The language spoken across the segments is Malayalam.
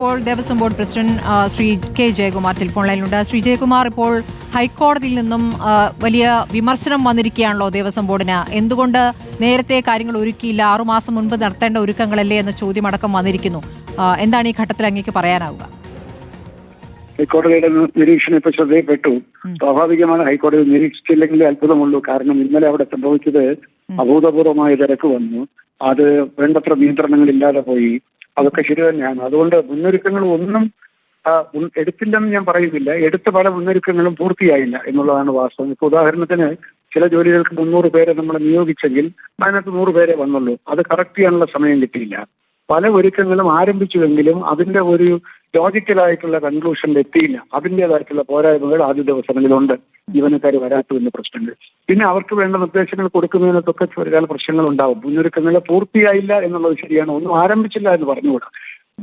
ഇപ്പോൾ Devaswom board president Shri K Jayakumar telephone ലൈനിലുണ്ട്. ശ്രീ ജയകുമാർ, ഇപ്പോൾ ഹൈക്കോടതിയിൽ നിന്നും വലിയ വിമർശനം വന്നിരിക്കുകയാണല്ലോ ദേവസ്വം ബോർഡിന്. എന്തുകൊണ്ട് നേരത്തെ കാര്യങ്ങൾ ഒരുക്കിയില്ല? 6 മാസം മുൻപ് നടത്തേണ്ട ഒരുക്കങ്ങളല്ലേ എന്ന ചോദ്യം അടക്കം വന്നിരിക്കുന്നു. എന്താണ് ഈ ഘട്ടത്തിൽ അങ്ങേക്ക് പറയാനാവുക? ഹൈക്കോടതിയുടെ നിരീക്ഷണം ഇപ്പൊ ശ്രദ്ധയിൽപ്പെട്ടു. സ്വാഭാവികമാണ് ഹൈക്കോടതി നിരീക്ഷിച്ചില്ലെങ്കിലേ അത്ഭുതമുള്ളൂ. കാരണം ഇന്നലെ അവിടെ സംഭവിച്ചത് അഭൂതപൂർവമായ തിരക്ക് വന്നു. അത് വേണ്ടത്ര നിയന്ത്രണങ്ങളില്ലാതെ പോയി. അതൊക്കെ ശരി തന്നെയാണ്. അതുകൊണ്ട് മുന്നൊരുക്കങ്ങൾ ഒന്നും എടുത്തില്ലെന്ന് ഞാൻ പറയുന്നില്ല. എടുത്ത പല മുന്നൊരുക്കങ്ങളും പൂർത്തിയായില്ല എന്നുള്ളതാണ് വാസ്തവം. ഇപ്പൊ ഉദാഹരണത്തിന് ചില ജോലികൾക്ക് 300 പേരെ നമ്മൾ നിയോഗിച്ചെങ്കിൽ അതിനകത്ത് 100 പേരെ വന്നുള്ളൂ. അത് കറക്റ്റ് ചെയ്യാനുള്ള സമയം കിട്ടിയില്ല. പല ഒരുക്കങ്ങളും ആരംഭിച്ചുവെങ്കിലും അതിന്റെ ഒരു ലോജിക്കലായിട്ടുള്ള കൺക്ലൂഷനിൽ എത്തിയില്ല. അതിൻ്റെതായിട്ടുള്ള പോരായ്മകൾ ആദ്യ ദിവസങ്ങളിലുണ്ട്. ജീവനക്കാർ വരാത്തതിന്റെ പ്രശ്നങ്ങൾ, പിന്നെ അവർക്ക് വേണ്ട നിർദ്ദേശങ്ങൾ കൊടുക്കുന്നതിനൊക്കെ ചില പ്രശ്നങ്ങൾ ഉണ്ടാവും. മുന്നൊരുക്കങ്ങൾ പൂർത്തിയായില്ല എന്നുള്ളത് ശരിയാണ്. ഒന്നും ആരംഭിച്ചില്ല എന്ന് പറഞ്ഞുകൂടാ.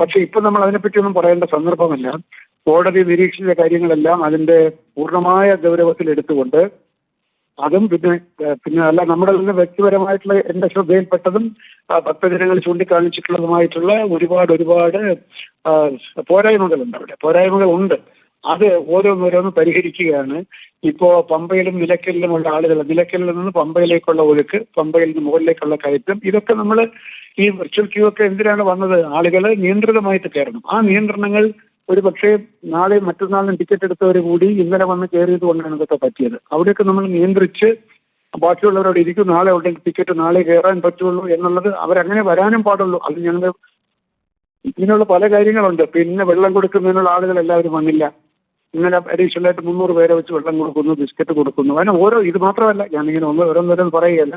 പക്ഷെ ഇപ്പൊ നമ്മൾ അതിനെപ്പറ്റി ഒന്നും പറയേണ്ട സന്ദർഭമല്ല. കോടതി നിരീക്ഷിച്ച കാര്യങ്ങളെല്ലാം അതിന്റെ പൂർണ്ണമായ ഗൗരവത്തിൽ എടുത്തുകൊണ്ട് അതും പിന്നെ അല്ല നമ്മുടെ തന്നെ വ്യക്തിപരമായിട്ടുള്ള എന്റെ ശ്രദ്ധയിൽപ്പെട്ടതും ഭക്തജനങ്ങൾ ചൂണ്ടിക്കാണിച്ചിട്ടുള്ളതുമായിട്ടുള്ള ഒരുപാട് പോരായ്മകളുണ്ട്. അവിടെ പോരായ്മകളുണ്ട്. അത് ഓരോന്നോരോന്ന് പരിഹരിക്കുകയാണ്. ഇപ്പോ പമ്പയിലും നിലയ്ക്കലിലുമുള്ള ആളുകൾ, നിലയ്ക്കലിൽ നിന്ന് പമ്പയിലേക്കുള്ള ഒഴുക്ക്, പമ്പയിൽ നിന്ന് മുകളിലേക്കുള്ള കയറ്റം, ഇതൊക്കെ നമ്മൾ ഈ വിർച്വൽ ക്യൂ ഒക്കെ എന്തിനാണ് വന്നത്? ആളുകൾ നിയന്ത്രിതമായിട്ട് കയറണം. ആ നിയന്ത്രണങ്ങൾ ഒരു പക്ഷേ നാളെ മറ്റന്നാളിനും ടിക്കറ്റ് എടുത്തവർ കൂടി ഇന്നലെ വന്ന് കയറിയത് കൊണ്ടാണ് ഇതൊക്കെ പറ്റിയത്. അവിടെയൊക്കെ നമ്മൾ നിയന്ത്രിച്ച് ബാക്കിയുള്ളവരോട് ഇരിക്കും, നാളെ ഉണ്ടെങ്കിൽ ടിക്കറ്റ് നാളെ കയറാൻ പറ്റുള്ളൂ എന്നുള്ളത്, അവരങ്ങനെ വരാനും പാടുള്ളൂ. അത് ഞങ്ങൾ ഇങ്ങനെയുള്ള പല കാര്യങ്ങളുണ്ട്. പിന്നെ വെള്ളം കൊടുക്കുന്നതിനുള്ള ആളുകൾ എല്ലാവരും വന്നില്ല. ഇന്നലെ അഡീഷണലായിട്ട് 300 പേരെ വെച്ച് വെള്ളം കൊടുക്കുന്നു, ബിസ്ക്കറ്റ് കൊടുക്കുന്നു. അങ്ങനെ ഇത് മാത്രമല്ല, ഞാനിങ്ങനെ ഓരോന്നോരോന്ന് പറയുകയല്ല,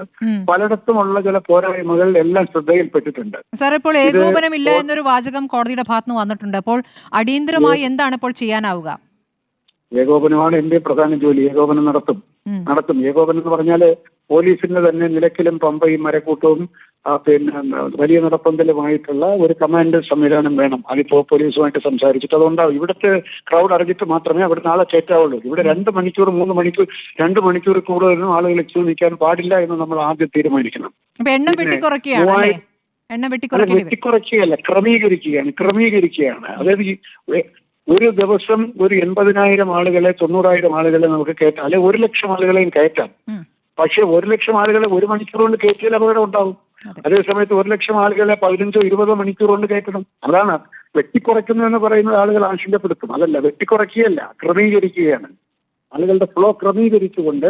പലയിടത്തുമുള്ള ചില പോരായ്മകൾ എല്ലാം ശ്രദ്ധയിൽപ്പെട്ടിട്ടുണ്ട്. സാർ, ഇപ്പോൾ ഏകോപനമില്ല എന്നൊരു വാചകം കോടതിയുടെ ഭാഗത്തുനിന്ന് വന്നിട്ടുണ്ട്. അപ്പോൾ അടിയന്തരമായി എന്താണ് ഇപ്പോൾ ചെയ്യാനാവുക? ഏകോപനമാണ് എന്റെ പ്രധാന ജോലി. ഏകോപനം നടത്തും. ഏകോപനം എന്ന് പറഞ്ഞാല് പോലീസിന്റെ തന്നെ നിലയ്ക്കലും പമ്പയും മരക്കൂട്ടവും പിന്നെ വലിയ നടപ്പന്തലുമായിട്ടുള്ള ഒരു കമാൻഡ് സംവിധാനം വേണം. അതിപ്പോ പോലീസുമായിട്ട് സംസാരിച്ചിട്ട് അതുണ്ടാവും. ഇവിടുത്തെ ക്രൗഡ് അറിഞ്ഞിട്ട് മാത്രമേ അവിടെ നാളെ കയറ്റാവുള്ളൂ. ഇവിടെ 2 മണിക്കൂർ 3 മണിക്കൂർ 2 മണിക്കൂർ കൂടുതലൊന്നും ആളുകൾ ക്യൂ നിൽക്കാൻ പാടില്ല എന്ന് നമ്മൾ ആദ്യം തീരുമാനിക്കണം. വെട്ടിക്കുറയ്ക്കുകയല്ല, ക്രമീകരിക്കുകയാണ്. അതായത് ഒരു ദിവസം ഒരു 80,000 ആളുകളെ 90,000 ആളുകളെ നമുക്ക് കയറ്റാം, അല്ലെ 1,00,000 ആളുകളെയും കയറ്റാം. പക്ഷെ 1,00,000 ആളുകളെ 1 മണിക്കൂർ കൊണ്ട് കയറ്റിയാൽ അപകടം ഉണ്ടാവും. അതേസമയത്ത് 1,00,000 ആളുകളെ 15-20 മണിക്കൂർ കൊണ്ട് കയറ്റണം. അതാണ് വെട്ടിക്കുറയ്ക്കുന്നു എന്ന് പറയുന്നത്. ആളുകൾ ആശങ്കപ്പെടുത്തും. അതല്ല, വെട്ടിക്കുറയ്ക്കുകയല്ല, ക്രമീകരിക്കുകയാണ്. ആളുകളുടെ ഫ്ലോ ക്രമീകരിച്ചുകൊണ്ട്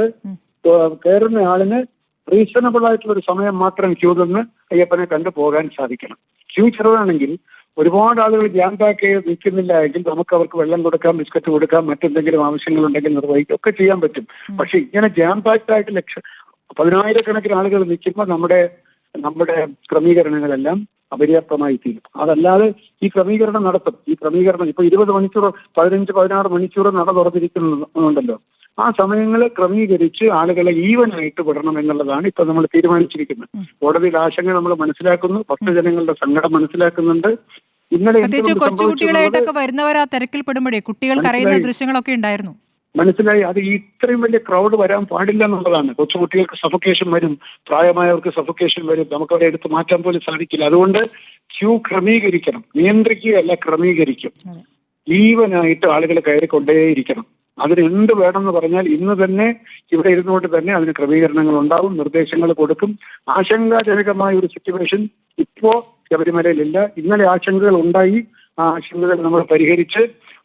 കയറുന്ന ആളിന് റീസണബിൾ ആയിട്ടുള്ള ഒരു സമയം മാത്രം ക്യൂ നിന്ന് അയ്യപ്പനെ കണ്ടു പോകാൻ സാധിക്കണം. ക്യൂ ചെറുതാണെങ്കിൽ ഒരുപാട് ആളുകൾ ജാം പാക്ക് ചെയ്ത് നിൽക്കുന്നില്ല എങ്കിൽ നമുക്ക് അവർക്ക് വെള്ളം കൊടുക്കാം, ബിസ്ക്കറ്റ് കൊടുക്കാം, മറ്റെന്തെങ്കിലും ആവശ്യങ്ങളുണ്ടെങ്കിൽ നിർവഹിക്കും, ഒക്കെ ചെയ്യാൻ പറ്റും. പക്ഷെ ഇങ്ങനെ ജാം പാക്ഡ് ആയിട്ട് 10,000-കണക്കിന് ആളുകൾ നിൽക്കുമ്പോൾ നമ്മുടെ ക്രമീകരണങ്ങളെല്ലാം അപര്യാപ്തമായി തീരും. അതല്ലാതെ ഈ ക്രമീകരണം നടത്തും. ഇപ്പൊ 20 മണിക്കൂർ 15-16 മണിക്കൂർ നട തുറന്നിരിക്കുന്നുണ്ടല്ലോ. ആ സമയങ്ങൾ ക്രമീകരിച്ച് ആളുകളെ ഈവനായിട്ട് വിടണം എന്നുള്ളതാണ് ഇപ്പൊ നമ്മൾ തീരുമാനിച്ചിരിക്കുന്നത്. കോടതിയുടെ ആശങ്ക നമ്മൾ മനസ്സിലാക്കുന്നു, ഭക്തജനങ്ങളുടെ സങ്കടം മനസ്സിലാക്കുന്നുണ്ട്. ഇന്നലെ കൊച്ചുകുട്ടികളായിട്ടൊക്കെ വരുന്നവർ ആ തിരക്കിൽ പെടുമ്പോഴേ കുട്ടികൾ കരയുന്ന ദൃശ്യങ്ങളൊക്കെ ഉണ്ടായിരുന്നു. മനസ്സിലായി. അത് ഇത്രയും വലിയ ക്രൗഡ് വരാൻ പാടില്ല എന്നുള്ളതാണ്. കൊച്ചുകുട്ടികൾക്ക് സഫോക്കേഷൻ വരും, പ്രായമായവർക്ക് സഫോക്കേഷൻ വരും. നമുക്കവരെ എടുത്ത് മാറ്റാൻ പോലും സാധിക്കില്ല. അതുകൊണ്ട് ക്യൂ ക്രമീകരിക്കണം. നിയന്ത്രിക്കുകയല്ല, ക്രമീകരിക്കും. ഈവനായിട്ട് ആളുകൾ കയറിക്കൊണ്ടേയിരിക്കണം. അതിന് എന്ത് വേണമെന്ന് പറഞ്ഞാൽ ഇന്ന് തന്നെ ഇവിടെ ഇരുന്നുകൊണ്ട് തന്നെ അതിന് ക്രമീകരണങ്ങൾ ഉണ്ടാവും, നിർദ്ദേശങ്ങൾ കൊടുക്കും. ആശങ്കാജനകമായ ഒരു സിറ്റുവേഷൻ ഇപ്പോ ശബരിമലയിലില്ല. ഇന്നലെ ആശങ്കകൾ ഉണ്ടായി. ആ ആശങ്കകൾ നമ്മൾ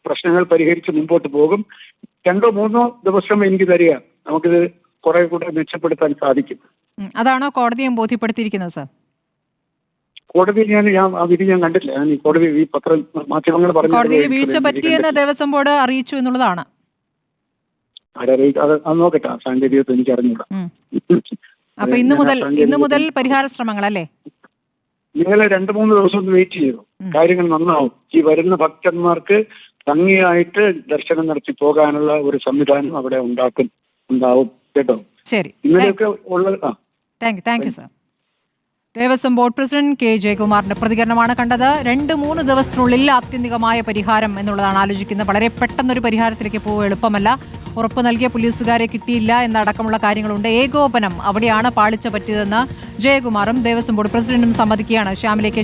പ്രശ്നങ്ങൾ പരിഹരിച്ച് മുമ്പോട്ട് പോകും. 2-3 ദിവസം എനിക്ക് തരിക, നമുക്കിത് കുറെ കൂടെ മെച്ചപ്പെടുത്താൻ സാധിക്കും. അതാണോ കോടതിയെ ബോധ്യപ്പെടുത്തിയിരിക്കുന്നത് സാർ? കോടതിയിൽ ഞാൻ ആ വിധി ഞാൻ കണ്ടില്ല. ഞാൻ ഈ കോടതി ഈ മാധ്യമങ്ങൾ പറഞ്ഞു കോടതിയിൽ വീഴ്ച പറ്റിയെന്ന് ദേവസ്വം ബോർഡ് അറിയിച്ചു എന്നുള്ളതാണ്. അത് നോക്കട്ടെ, സാങ്കേതികത്വം എനിക്ക് അറിഞ്ഞൂടാ. അപ്പൊ ഇന്ന് മുതൽ പരിഹാര ശ്രമങ്ങൾ അല്ലേ? നിങ്ങളെ 2-3 ദിവസം ഒന്ന് വെയിറ്റ് ചെയ്തു. കാര്യങ്ങൾ നന്നാവും. ഈ വരുന്ന ഭക്തന്മാർക്ക് ഭംഗിയായിട്ട് ദർശനം നടത്തി പോകാനുള്ള ഒരു സംവിധാനം അവിടെ ഉണ്ടാവും കേട്ടോ. ശരി, ഇങ്ങനെയൊക്കെ ഉള്ളത്. Thank you sir. Devaswom board president K ജയകുമാറിന്റെ പ്രതികരണമാണ് കണ്ടത്. 2-3 ദിവസത്തിനുള്ളിൽ ആത്യന്തികമായ പരിഹാരം എന്നുള്ളതാണ് ആലോചിക്കുന്നത്. വളരെ പെട്ടെന്നൊരു പരിഹാരത്തിലേക്ക് പോകുക എളുപ്പമല്ല. ഉറപ്പ് നൽകിയ പോലീസുകാരെ കിട്ടിയില്ല എന്നടക്കമുള്ള കാര്യങ്ങളുണ്ട്. ഏകോപനം അവിടെയാണ് പാളിച്ച പറ്റിയതെന്ന് ജയകുമാറും ദേവസ്വം ബോർഡ് പ്രസിഡന്റും സമ്മതിക്കുകയാണ്. ശ്യാമിലേക്ക്